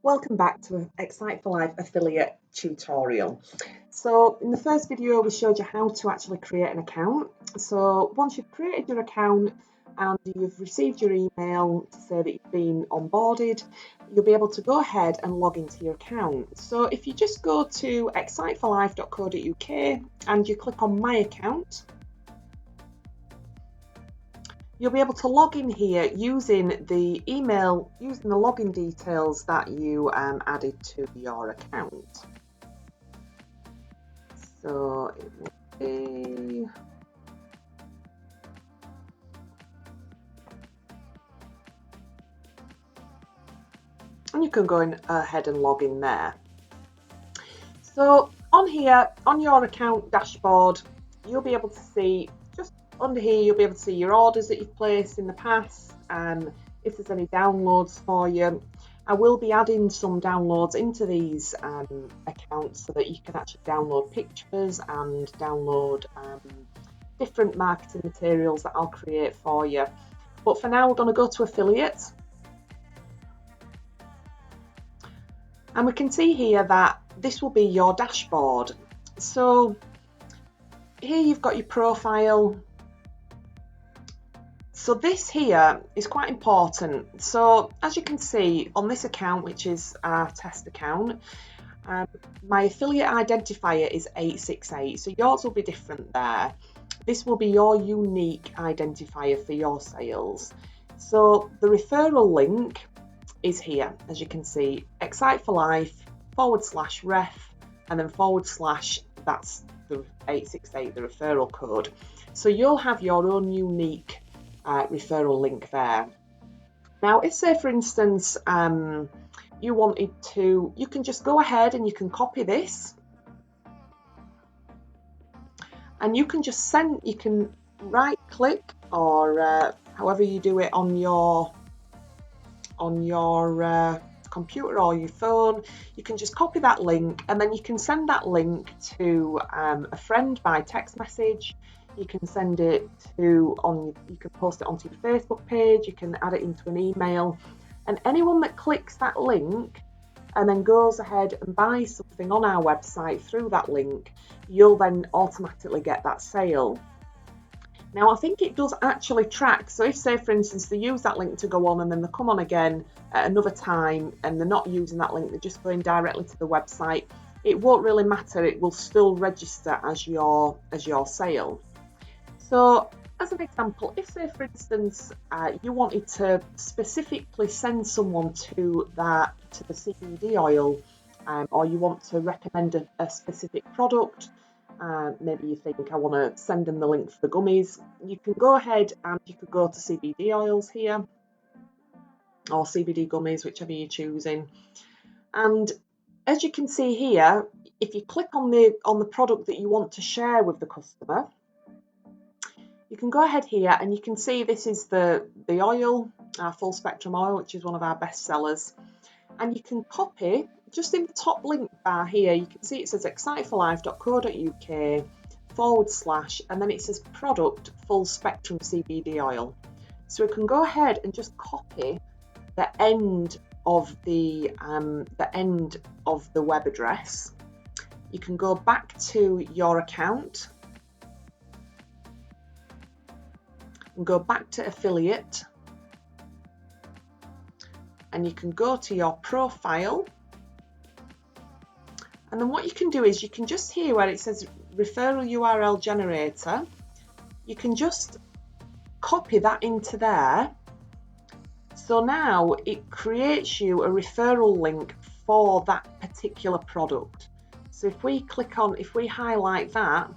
Welcome back to Excite for Life affiliate tutorial. So in the first video we showed you how to actually create an account. So once you've created your account and you've received your email to say that you've been onboarded, you'll be able to go ahead and log into your account. So if you just go to exciteforlife.co.uk and you click on My Account, you'll be able to log in here using the login details that you added to your account. So it will be and you can go ahead and log in there. So on here, on your account dashboard, you'll be able to see under here, you'll be able to see your orders that you've placed in the past, if there's any downloads for you. I will be adding some downloads into these accounts so that you can actually download pictures and download different marketing materials that I'll create for you. But for now, we're going to go to affiliate. And we can see here that this will be your dashboard. So here you've got your profile. So this here is quite important. So as you can see on this account, which is our test account, my affiliate identifier is 868. So yours will be different there. This will be your unique identifier for your sales. So the referral link is here, as you can see, Excite for Life /ref and then / that's the 868, the referral code. So you'll have your own unique referral link there. Now, if say for instance you wanted to, you can just go ahead and you can copy this, and you can just send. You can right click or however you do it on your computer or your phone. You can just copy that link and then you can send that link to a friend by text message. You can send it you can post it onto your Facebook page, you can add it into an email, and anyone that clicks that link and then goes ahead and buys something on our website through that link, you'll then automatically get that sale. Now, I think it does actually track. So if say for instance they use that link to go on and then they come on again at another time and they're not using that link, they're just going directly to the website, it won't really matter. It will still register as your sale. So as an example, if say for instance you wanted to specifically send someone to the CBD oil, or you want to recommend a specific product, maybe you think I want to send them the link for the gummies, you can go ahead and you could go to CBD oils here or CBD gummies, whichever you're choosing. And as you can see here, if you click on the product that you want to share with the customer, you can go ahead here and you can see this is the oil, our full spectrum oil, which is one of our best sellers. And you can copy, just in the top link bar here, you can see it says exciteforlife.co.uk / and then it says product full spectrum CBD oil. So we can go ahead and just copy the end of the web address. You can go back to your account and go back to affiliate, and you can go to your profile, and then what you can do is you can just here where it says referral URL generator, you can just copy that into there. So now it creates you a referral link for that particular product. So if we highlight that,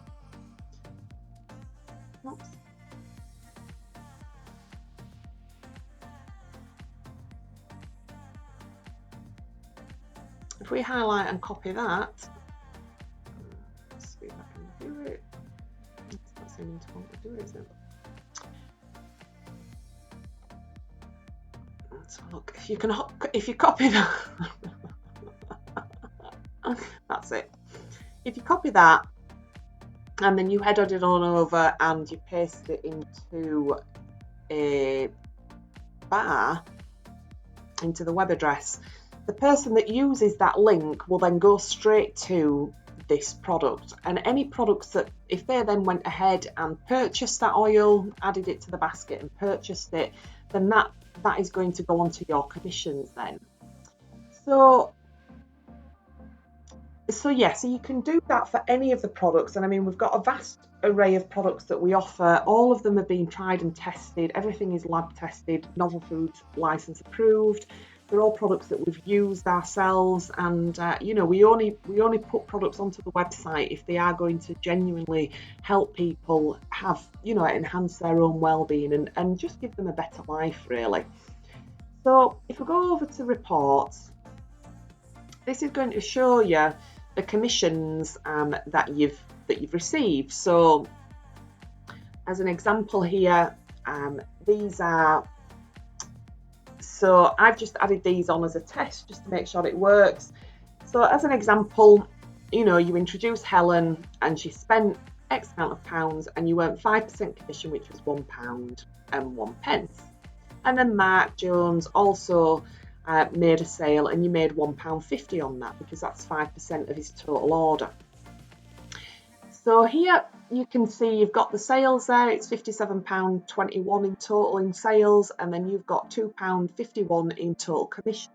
if we highlight and copy that, let's see if I can do it. It's not seeming to want to do it, is it? Let's have a look. If you copy that, that's it. If you copy that and then you head it on over and you paste it into a bar, into the web address, the person that uses that link will then go straight to this product, and any products that, if they then went ahead and purchased that oil, added it to the basket and purchased it, then that is going to go onto your commissions then. So yeah, so you can do that for any of the products. And I mean, we've got a vast array of products that we offer. All of them have been tried and tested. Everything is lab tested, novel foods license approved. They're all products that we've used ourselves, and you know, we only put products onto the website if they are going to genuinely help people have, you know, enhance their own well-being and just give them a better life, really. So if we go over to reports, this is going to show you the commissions that you've received. So as an example here, these are, so I've just added these on as a test just to make sure it works. So as an example, you know, you introduce Helen and she spent X amount of pounds and you earned 5% commission, which was £1.01. And then Mark Jones also made a sale and you made £1.50 on that, because that's 5% of his total order. So here you can see you've got the sales there. It's £57.21 in total in sales, and then you've got £2.51 in total commissions.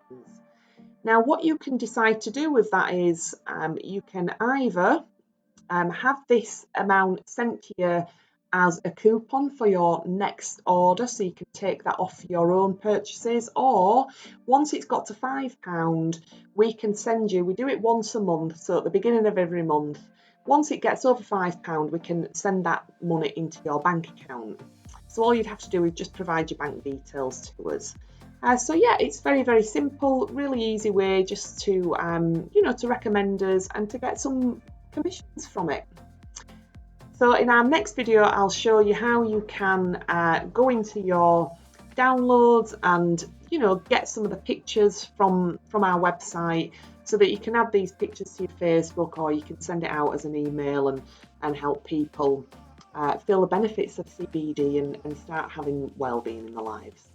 Now what you can decide to do with that is you can either have this amount sent to you as a coupon for your next order, so you can take that off your own purchases, or once it's got to £5, we can send you, we do it once a month, so at the beginning of every month, once it gets over £5, we can send that money into your bank account. So all you'd have to do is just provide your bank details to us. So yeah, it's very, very simple, really easy way just to, you know, to recommend us and to get some commissions from it. So in our next video, I'll show you how you can go into your downloads and, you know, get some of the pictures from our website, so that you can add these pictures to your Facebook, or you can send it out as an email and help people feel the benefits of CBD and start having well-being in their lives.